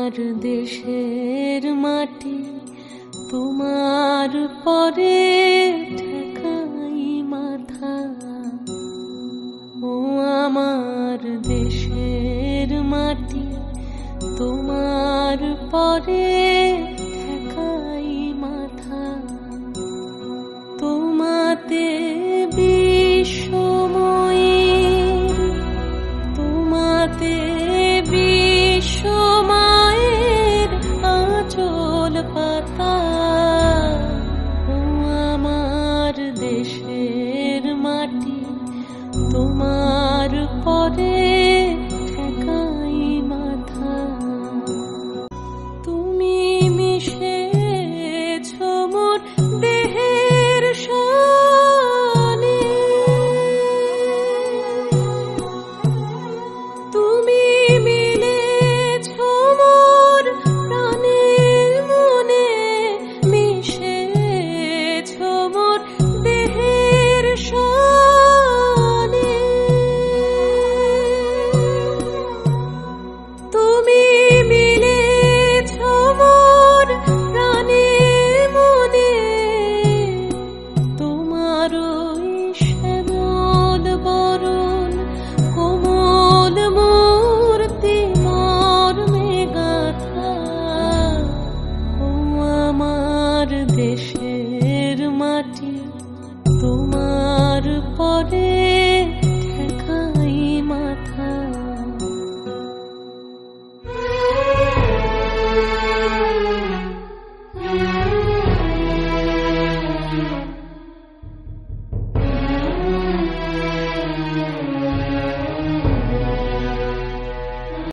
আমার দেশের মাটি তোমার পরে ঠেকাই মাথা। ও আমার দেশের মাটি তোমার পরে ঠেকাই মাথা। তোমাতে বিশ্বময়ের, তোমাতে বিশ্বমায়ের আঁচল পাতা। ও আমার দেশের মাটি তোমার পরে ঠেকাই মাথা। তুমি মিশেছ মোর দেহের সনে, তুমি মিলেছ মোর প্রাণের মনে, মিশেছ মোর দেহের সনে। তুমি মিলেছ মোর প্রাণের মনে, তোমার ওই শ্যামল বরণ কোমল মূর্তি মর্মে গাথা। ও আমার দেশের মাটি তোমার পরে